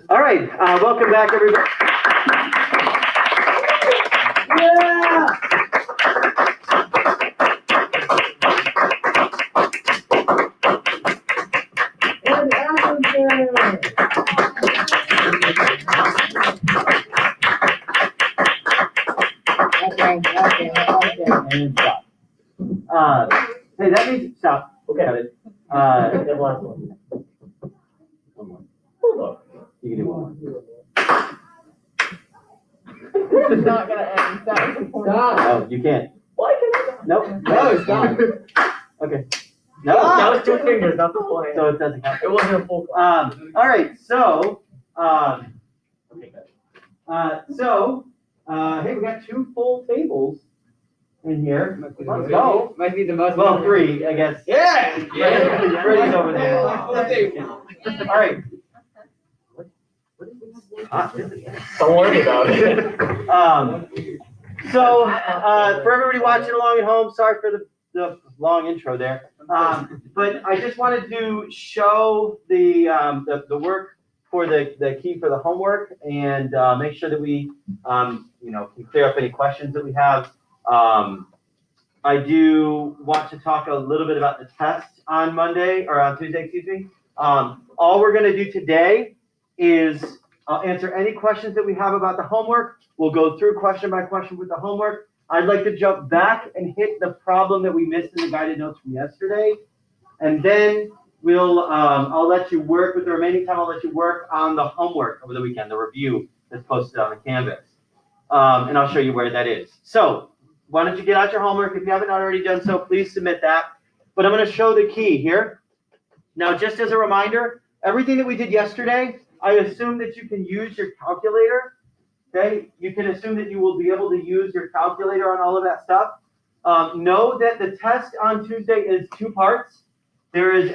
All right, welcome back, everybody. Yeah! What happened there? Okay. And stop. Hey, that means stop. Okay. Got it. The last one. One more. Hold on. You can do one more. This is not gonna end. That was the point. Stop. No, you can't. Why can I? Nope. No, stop. Okay. No. That was 2 fingers, not the point. So it doesn't count. It wasn't a full. All right. So, okay, good. Hey, we got 2 full tables in here. Let's go. Might be the most. Well, 3, I guess. Yeah. Freddie's over there. All right. Don't worry about it. For everybody watching along at home, sorry for the long intro there. But I just wanted to show the work for the key for the homework and make sure that we can clear up any questions that we have. I do want to talk a little bit about the test on Monday or on Tuesday, excuse me. All we're going to do today is answer any questions that we have about the homework. We'll go through question by question with the homework. I'd like to jump back and hit the problem that we missed in the guided notes from yesterday. And then I'll let you work with the remaining time. I'll let you work on the homework over the weekend, the review that's posted on the Canvas. And I'll show you where that is. So why don't you get out your homework? If you haven't already done so, please submit that. But I'm going to show the key here. Now, just as a reminder, everything that we did yesterday, I assume that you can use your calculator. Okay, you can assume that you will be able to use your calculator on all of that stuff. Know that the test on Tuesday is 2 parts. There is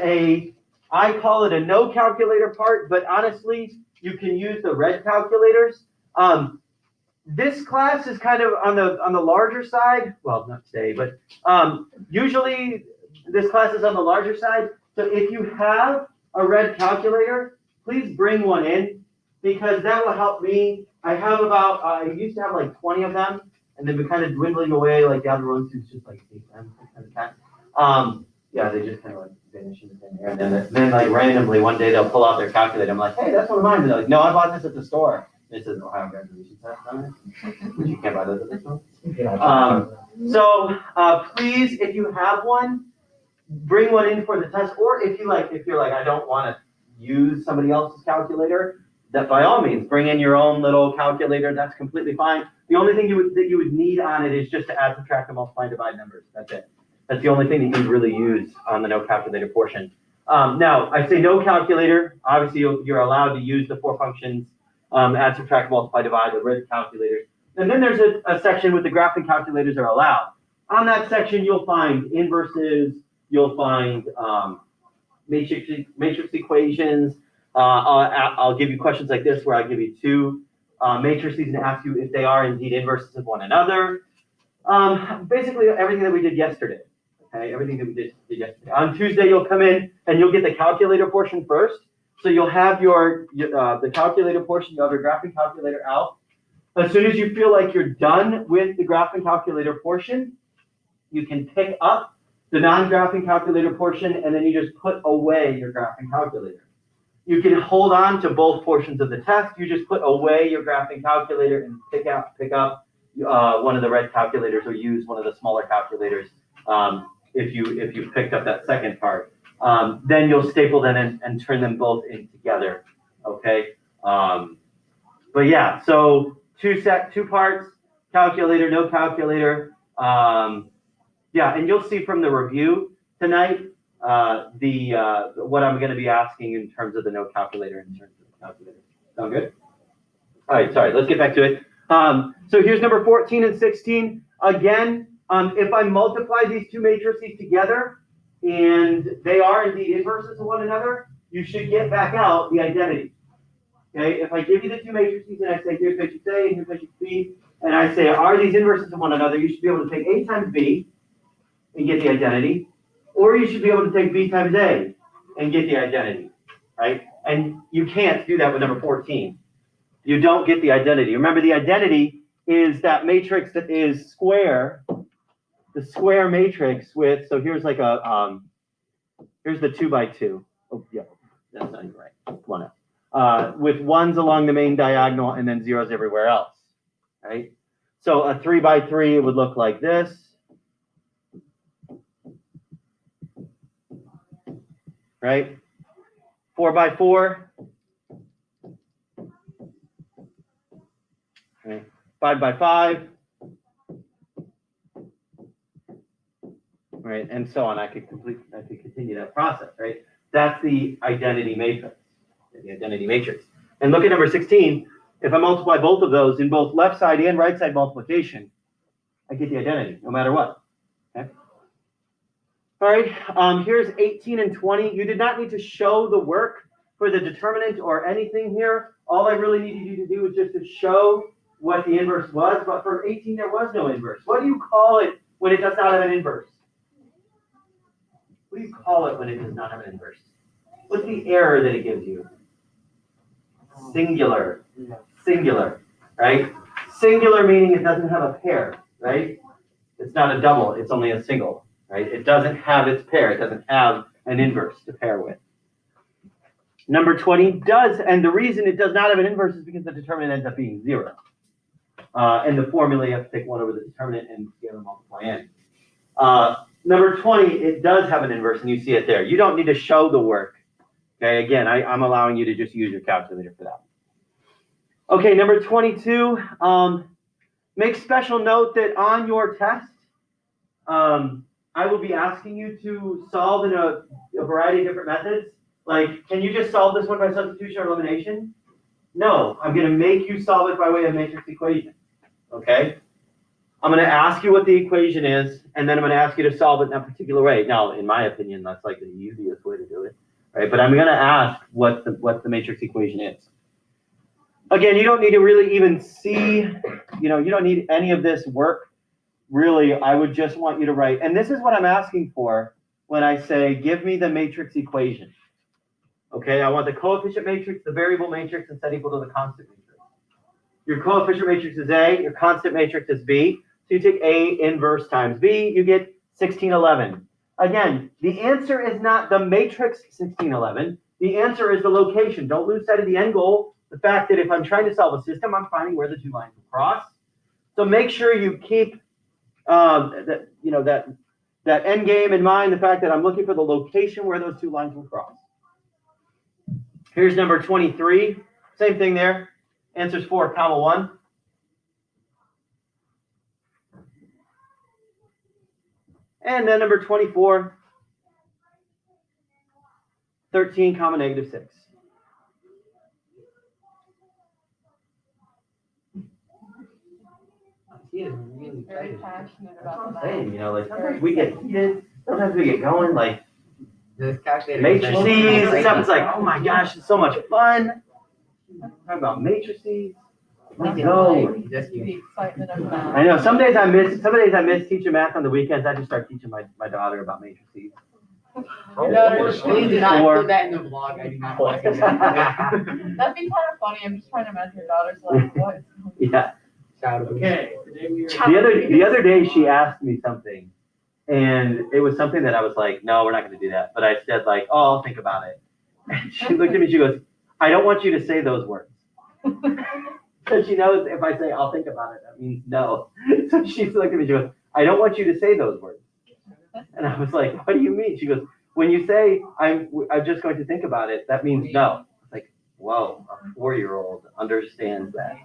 I call it a no calculator part, but honestly, you can use the red calculators. This class is kind of on the larger side. Well, not today, but usually this class is on the larger side. So if you have a red calculator, please bring one in because that will help me. I have I used to have like 20 of them, and they've been kind of dwindling away. Like the other ones, it's just like 8 of them. Yeah, they just kind of like vanish in thin air. And then like randomly one day they'll pull out their calculator. I'm like, hey, that's one of mine. And they're like, no, I bought this at the store. And it says Ohio graduation test on it. But you can't buy those at the store. Please, if you have one, bring one in for the test. Or if you're like, I don't want to use somebody else's calculator, that by all means, bring in your own little calculator. That's completely fine. The only thing that you would need on it is just to add, subtract, and multiply, and divide numbers. That's it. That's the only thing that you can really use on the no calculator portion. Now, I say no calculator. Obviously, you're allowed to use the 4 functions, add, subtract, multiply, divide, the rid calculators. And then there's a section with the graphing calculators are allowed. On that section, you'll find inverses. You'll find matrix equations. I'll give you questions like this where I give you 2 matrices and ask you if they are indeed inverses of one another. Basically, everything that we did yesterday. Okay, everything that we did yesterday. On Tuesday, you'll come in and you'll get the calculator portion first. So you'll have the calculator portion. You'll have your graphing calculator out. As soon as you feel like you're done with the graphing calculator portion, you can pick up the non-graphing calculator portion, and then you just put away your graphing calculator. You can hold on to both portions of the test. You just put away your graphing calculator and pick up one of the red calculators or use one of the smaller calculators if you picked up that second part. Then you'll staple them in and turn them both in together. Okay. But yeah, so 2 parts, calculator, no calculator. Yeah, and you'll see from the review tonight what I'm going to be asking in terms of the no calculator in terms of the calculator. Sound good? All right, sorry, let's get back to it. So here's number 14 and 16. Again, if I multiply these 2 matrices together and they are indeed inverses of one another, you should get back out the identity. Okay, if I give you the 2 matrices and I say here's matrix A and here's matrix B, and I say are these inverses of one another, you should be able to take A times B and get the identity, or you should be able to take B times A and get the identity, right? And you can't do that with number 14. You don't get the identity. Remember, the identity is that matrix that is square, the square matrix with, so here's like a, here's the 2 by 2. Oh, yeah, that's not even right. 1 with ones along the main diagonal and then zeros everywhere else, right? So a 3 by 3 would look like this. Right? 4 by 4. Right? 5 by 5. Right? And so on. I could continue that process, right? That's the identity matrix. The identity matrix. And look at number 16. If I multiply both of those in both left side and right side multiplication, I get the identity, no matter what. Okay? All right, here's 18 and 20. You did not need to show the work for the determinant or anything here. All I really needed you to do was just to show what the inverse was, but for 18 there was no inverse. What do you call it when it does not have an inverse? What do you call it when it does not have an inverse? What's the error that it gives you? Singular. Singular, right? Singular meaning it doesn't have a pair, right? It's not a double, it's only a single. Right? It doesn't have its pair. It doesn't have an inverse to pair with. Number 20 does, and the reason it does not have an inverse is because the determinant ends up being 0. And the formula, you have to take 1 over the determinant and scalar multiply in. Number 20, it does have an inverse, and you see it there. You don't need to show the work. Okay, again, I'm allowing you to just use your calculator for that. Okay, number 22, make special note that on your test, I will be asking you to solve in a variety of different methods. Like, can you just solve this one by substitution or elimination? No, I'm going to make you solve it by way of matrix equation. Okay? I'm going to ask you what the equation is, and then I'm going to ask you to solve it in that particular way. Now, in my opinion, that's like the easiest way to do it, right? But I'm going to ask what the matrix equation is. Again, you don't need to really even see, you don't need any of this work. Really, I would just want you to write, and this is what I'm asking for when I say, give me the matrix equation. Okay, I want the coefficient matrix, the variable matrix, and set equal to the constant matrix. Your coefficient matrix is A, your constant matrix is B. So you take A inverse times B, you get 1611. Again, the answer is not the matrix 1611. The answer is the location. Don't lose sight of the end goal, the fact that if I'm trying to solve a system, I'm finding where the two lines will cross. So make sure you keep that end game in mind, the fact that I'm looking for the location where those two lines will cross. Here's number 23. Same thing there. Answer's 4, 1. And then number 24. 13, -6. He is really very passionate about that. Like sometimes we get heated, sometimes we get going, like This calculator. matrices and stuff. It's like, oh my gosh, it's so much fun. Talk about matrices. Let's go. Just The excitement of that. I know. Some days I miss teaching math on the weekends. I just start teaching my daughter about matrices. Please do not put that in the vlog. I do not want to. That'd be kind of funny. I'm just trying to imagine your daughter's like, what? Yeah. Okay. The other day she asked me something, and it was something that I was like, no, we're not going to do that. But I said like, oh, I'll think about it. And she looked at me. She goes, I don't want you to say those words. So she knows if I say I'll think about it, that means no. So she looked at me. She goes, I don't want you to say those words. And I was like, what do you mean? She goes, when you say I'm just going to think about it, that means no. It's like, whoa, a 4-year-old understands that.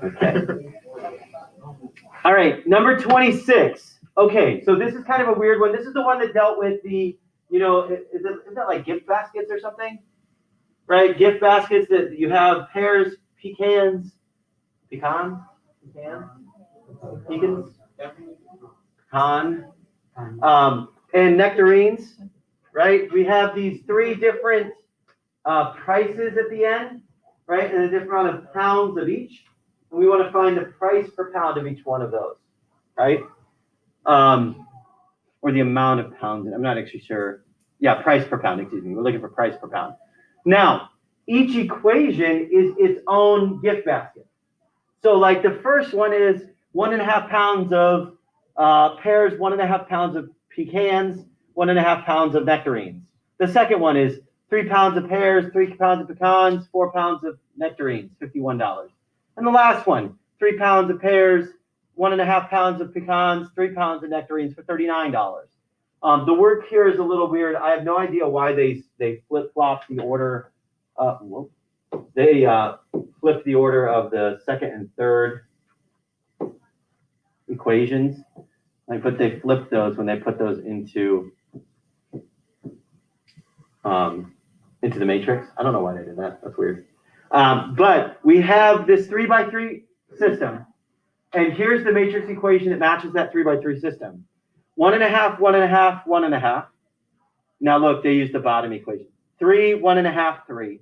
Okay. All right, number 26. Okay, so this is kind of a weird one. This is the one that dealt with the, isn't that like gift baskets or something? Right, gift baskets that you have pears, pecans, pecan, and nectarines, right? We have these 3 different prices at the end, right? And a different amount of pounds of each. And we want to find the price per pound of each one of those, right? Or the amount of pounds. I'm not actually sure. Yeah, price per pound, excuse me. We're looking for price per pound. Now, each equation is its own gift basket. So like the first one is 1.5 pounds of pears, 1.5 pounds of pecans, 1.5 pounds of nectarines. The second one is 3 pounds of pears, 3 pounds of pecans, 4 pounds of nectarines, $51. And the last one, 3 pounds of pears, 1.5 pounds of pecans, 3 pounds of nectarines for $39. The work here is a little weird. I have no idea why they flip-flop the order. They flip the order of the second and third equations. But they flip those when they put those into the matrix. I don't know why they did that. That's weird. But we have this 3x3 system. And here's the matrix equation that matches that 3x3 system. 1.5, 1.5, 1.5. Now look, they use the bottom equation. 3, 1.5, 3.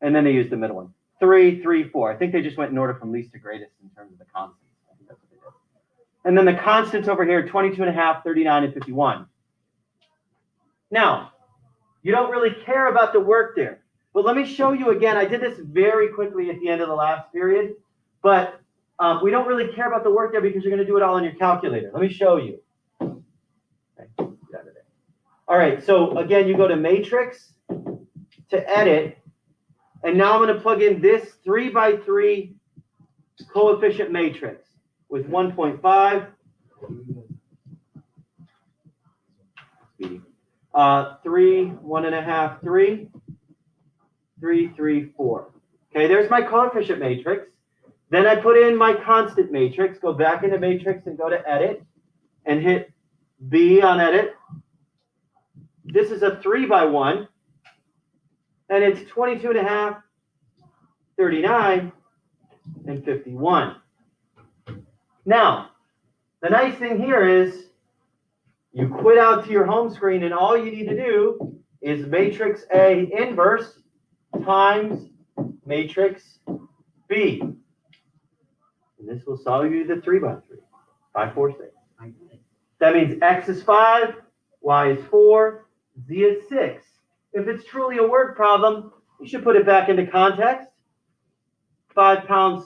And then they use the middle one. 3, 3, 4. I think they just went in order from least to greatest in terms of the constants. I think that's what they did. And then the constants over here, 22.5, 39, and 51. Now, you don't really care about the work there. But let me show you again. I did this very quickly at the end of the last period. But we don't really care about the work there because you're going to do it all on your calculator. Let me show you. Okay, get out of there. All right, so again, you go to Matrix to edit. And now I'm going to plug in this 3x3 coefficient matrix with 1.5, 3, 1.5, 3, 3, 3, 4. Okay, there's my coefficient matrix. Then I put in my constant matrix, go back into matrix and go to edit and hit B on edit. This is a 3x1 and it's 22.5, 39, and 51. Now, the nice thing here is you quit out to your home screen and all you need to do is matrix A inverse times matrix B. And this will solve you the 3x3, 5, 4, 6. That means X is 5, Y is 4, Z is 6. If it's truly a word problem, you should put it back into context. $5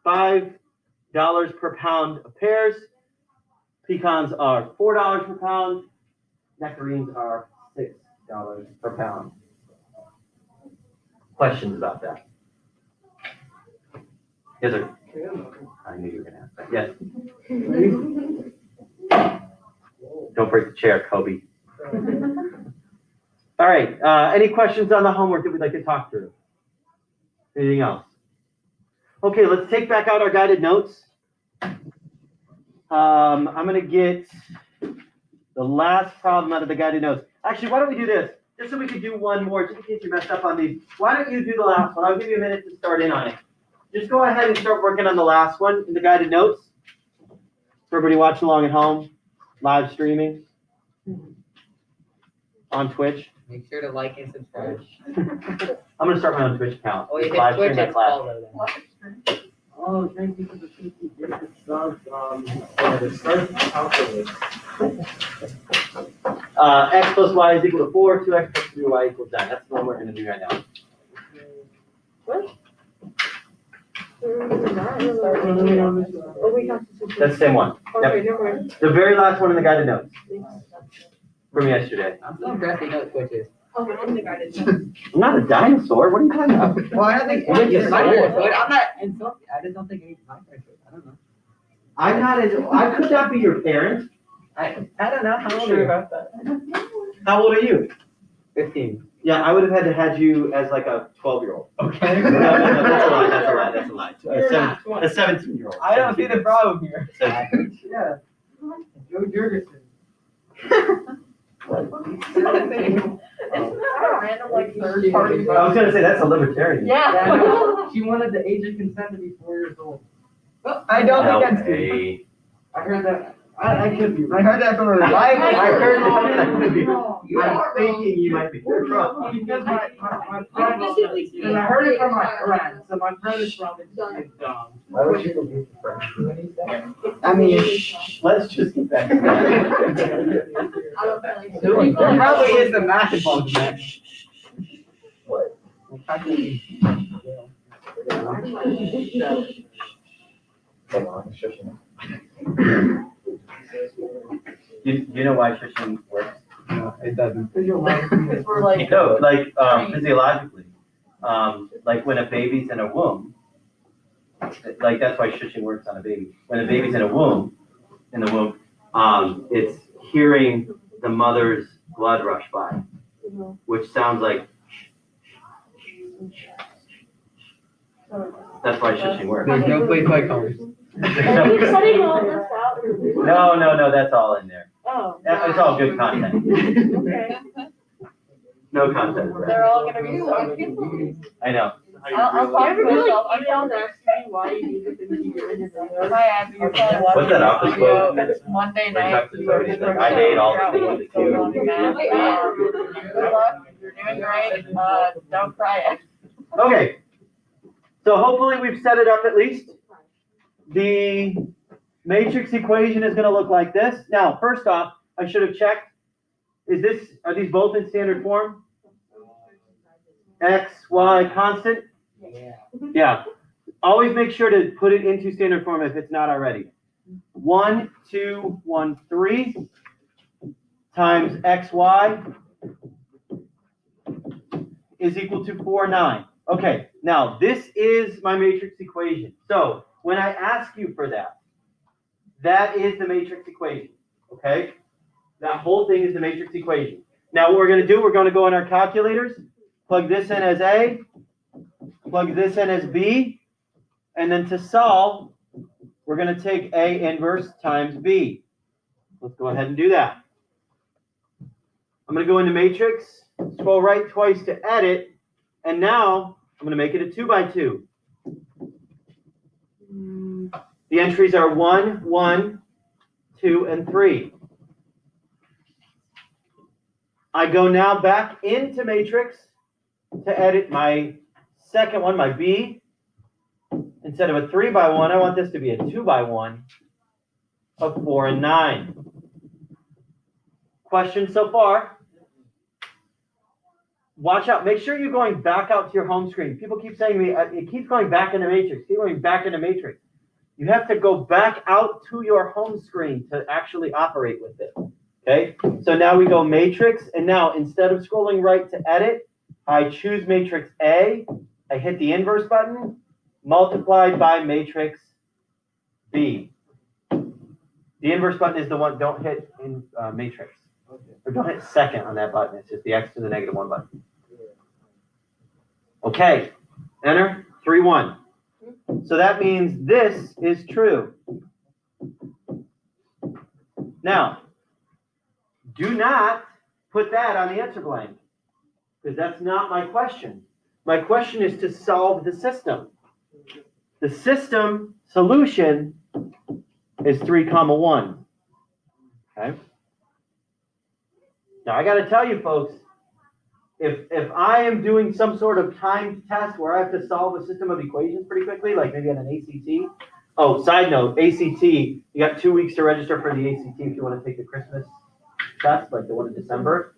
per pound of pears. Pecans are $4 per pound. Nectarines are $6 per pound. Questions about that? Yes, sir. I knew you were going to ask that. Yes. Don't break the chair, Kobe. All right. Any questions on the homework that we'd like to talk through? Anything else? Okay, let's take back out our guided notes. I'm going to get the last problem out of the guided notes. Actually, why don't we do this? Just so we could do one more, just in case you messed up on these. Why don't you do the last one? I'll give you a minute to start in on it. Just go ahead and start working on the last one in the guided notes. For everybody watching along at home, live streaming on Twitch. Make sure to like and subscribe. I'm going to start my own Twitch account. Oh, you Live hit stream Twitch, my it's class. follow then. Oh, thank you for the 50 different subs. The start calculus. X plus Y is equal to 4, 2x plus 3y equals 9. That's the one we're going to do right now. That's the same one. Yep. The very last one in the guided notes from yesterday. I'm so impressed you know what Twitch is. I'm not a dinosaur. What are you talking about? Well, I don't think It is you're a my sword. friend, but I'm not insulting. I just don't think any my friend should. I don't know. I'm not as, I could not be your parent. I don't know. How old Sure are you? about that. How old are you? 15. Yeah, I would have had you as like a 12-year-old. Okay. No, that's a lie. That's a lie. A 17-year-old. I don't see the problem here. Yeah. Joe Jurgensen. Isn't that a random like third party? I was gonna say that's a libertarian. Yeah. She wanted the age of consent to be 4 years old. Well, I don't think that's good. Hey. I heard that. I could be. I heard that from a I heard that could be. You I'm are thinking you might be. Because my friend, and I heard it from my friend, so my friend is probably dumb. Why would you believe the French? I mean, Let's just get back to that. I don't feel like. there probably is a math involved in that. What? You know why shushing works? No, it doesn't. Because we're like. No, like, physiologically, like when a baby's in a womb, like that's why shushing works on a baby. When a baby's in the womb, it's hearing the mother's blood rush by, which sounds like, that's why shushing works. There's no place like home. Are you setting all this out? No, that's all in there. Oh. It's all good content. Okay. No content. They're all gonna be so confused. I know. I'll talk to Everybody myself. I'm emailed down us me why you need the things you get in your videos. Hi, Abby, you're probably watching. What's that office video. quote? It's Monday Right night. back to the like, I made all the things that Going you. on in math. Good luck. You're doing great. Don't cry. Okay. So hopefully we've set it up at least. The matrix equation is gonna look like this. Now, first off, I should have checked. Are these both in standard form? X, Y, constant? Yeah. Yeah. Always make sure to put it into standard form if it's not already. 1, 2, 1, 3 times XY is equal to 4, 9. Okay, now this is my matrix equation. So when I ask you for that, that is the matrix equation, okay? That whole thing is the matrix equation. Now what we're gonna do, we're gonna go in our calculators, plug this in as A, plug this in as B, and then to solve, we're gonna take A inverse times B. Let's go ahead and do that. I'm gonna go into matrix, scroll right twice to edit, and now I'm gonna make it a 2 by 2. The entries are 1, 1, 2, and 3. I go now back into matrix to edit my second one, my B. Instead of a 3 by 1, I want this to be a 2 by 1 of 4 and 9. Questions so far? Watch out. Make sure you're going back out to your home screen. People keep saying to me, it keeps going back into matrix. Keep going back into matrix. You have to go back out to your home screen to actually operate with it. Okay? So now we go matrix, and now instead of scrolling right to edit, I choose matrix A, I hit the inverse button, multiplied by matrix B. The inverse button is the one, don't hit in matrix. Or don't hit second on that button, it's just the x to the negative 1 button. Okay, enter, 3, 1. So that means this is true. Now, do not put that on the answer blank, because that's not my question. My question is to solve the system. The system solution is 3, 1. Okay? Now I got to tell you folks, if I am doing some sort of timed test where I have to solve a system of equations pretty quickly, like maybe on an ACT. Oh, side note, ACT, you got 2 weeks to register for the ACT if you want to take the Christmas test, like the one in December.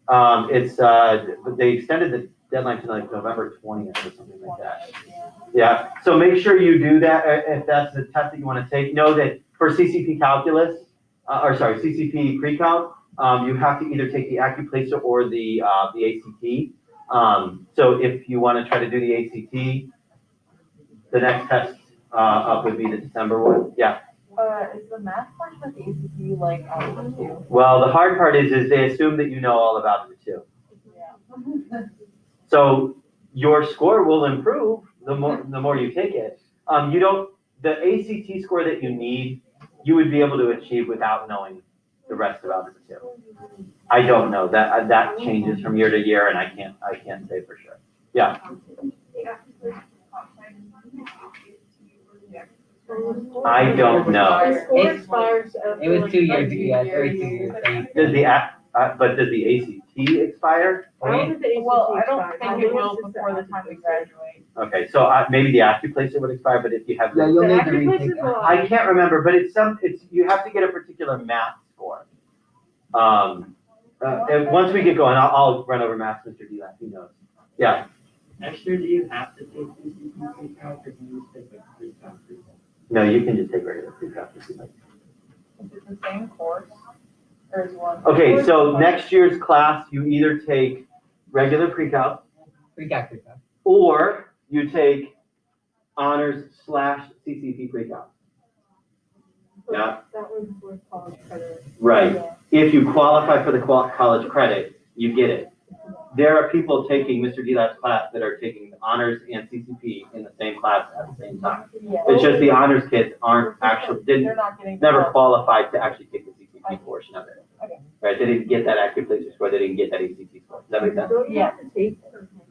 They extended the deadline to like November 20th or something like that. Yeah, so make sure you do that if that's the test that you want to take. Know that for CCP calculus, CCP pre-calc, you have to either take the AccuPlacer or the ACT. So if you want to try to do the ACT, the next test up would be the December one. Yeah. Is the math part with ACT like Algebra 2? Well, the hard part is they assume that you know all about it too. Yeah. So your score will improve the more you take it. The ACT score that you need, you would be able to achieve without knowing the rest about it too. I don't know that changes from year to year, and I can't say for sure. Yeah. I don't know. My score expires It was 2 years ago, yeah, after every 2 years. Does the ACT expire? I don't think the ACT Well, I don't expires. think it will before the time we graduate. Okay, so maybe the AccuPlacer would expire, but if you have Yeah, the, you'll The need to AccuPlacer retake will- that. I can't remember, but you have to get a particular math score. And once we get going, I'll run over math, Mr. D. He knows. Yeah. Next year, do you have to take CCP pre-calc or can you just take like pre-calc? No, you can just take regular pre-calc if you like. Is it the same course? Or is one? Okay, so next year's class, you either take regular pre-calc Pre-calc, pre-calc. or you take honors / CCP pre-calc. Yeah. That one's worth college credit. Right. Yeah. If you qualify for the college credit, you get it. There are people taking Mr. Delat's class that are taking honors and CCP in the same class at the same time. Yeah. It's just the honors kids aren't actually, They're not getting. never qualified to actually take the CCP portion of it. Okay. Right, they didn't get that active placement score, they didn't get that ACT score. Does that make sense? Don't you have to take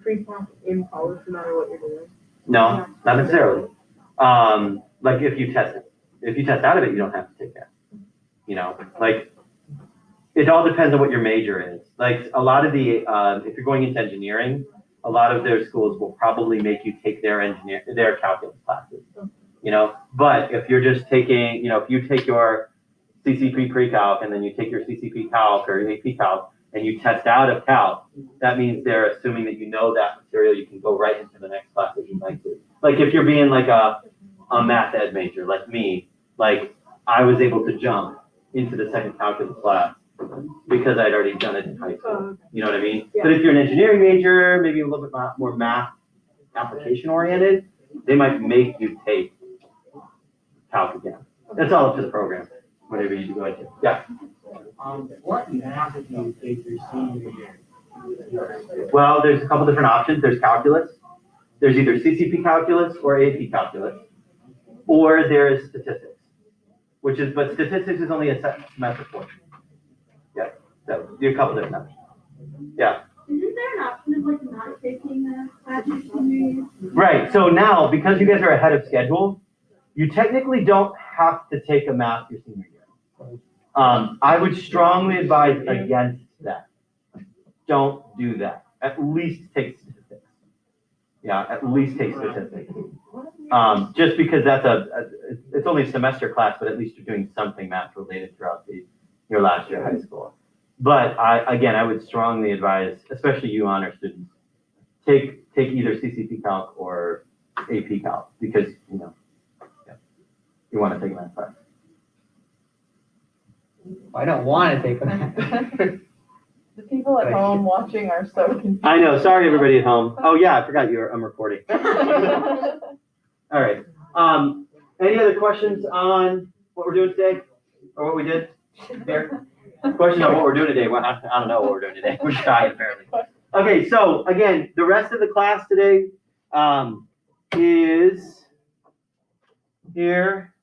pre-calc in college no matter what you're doing? No, not necessarily. Like if you test it. If you test out of it, you don't have to take that. You know, like, it all depends on what your major is. Like, a lot of the, if you're going into engineering, a lot of their schools will probably make you take their calculus classes. You know, but if you're just taking, you know, if you take your CCP pre-calc and then you take your CCP calc or AP calc and you test out of calc, that means they're assuming that you know that material, you can go right into the next class if you'd like to. Like if you're being like a math ed major, like me, like I was able to jump into the second calculus class because I'd already done it in high school. You know what I mean? Yeah. But if you're an engineering major, maybe a little bit more math application oriented, they might make you take calc again. That's all up to the program, whatever you go into. Yeah. What math did you take your senior year? Well, there's a couple different options. There's calculus. There's either CCP calculus or AP calculus, or there is statistics, but statistics is only a semester portion. Yeah, so do a couple different options. Yeah. Isn't there an option of like not taking the class your senior year? Right, so now, because you guys are ahead of schedule, you technically don't have to take a math your senior year. I would strongly advise against that. Don't do that. At least take statistics. Yeah, at least take statistics. Just because that's it's only a semester class, but at least you're doing something math related throughout your last year of high school. But I would strongly advise, especially you honor students, take either CCP calc or AP calc because you want to take a math class. I don't want to take them. The people at home watching are so confused. I know. Sorry, everybody at home. Oh yeah, I forgot I'm recording. All right. Any other questions on what we're doing today, or what we did here? Questions on what we're doing today? Well, I don't know what we're doing today. We're shy apparently. Okay, so again, the rest of the class today is here.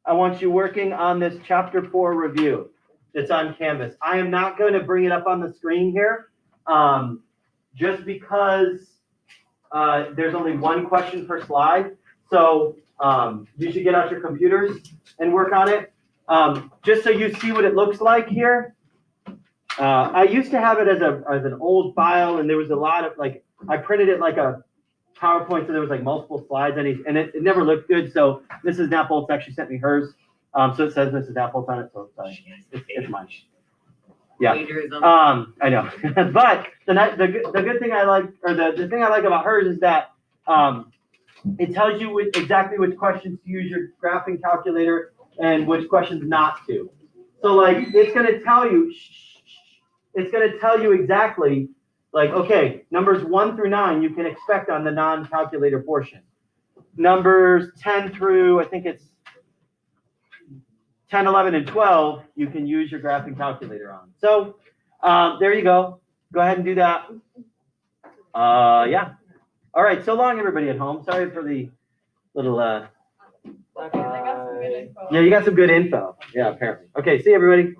I want you working on this chapter 4 review. It's on Canvas. I am not going to bring it up on the screen here, just because there's only one question per slide. So you should get out your computers and work on it. Just so you see what it looks like here. I used to have it as an old file, and there was a lot of I printed it like a PowerPoint, so there was like multiple slides, and it never looked good. So Mrs. Napoltz actually sent me hers. So it says Mrs. Napoltz on it, so it's mine. Yeah. I know. But the good thing I like, or the thing I like about hers is that it tells you exactly which questions to use your graphing calculator and which questions not to. So like it's gonna tell you exactly, like, okay, numbers 1 through 9 you can expect on the non-calculator portion. Numbers 10 through, I think it's 10, 11, and 12, you can use your graphing calculator on. So there you go. Go ahead and do that. Yeah. All right, so long, everybody at home. Sorry for the little... Okay, they got some good info. Yeah, you got some good info. Yeah, apparently. Okay, see you, everybody.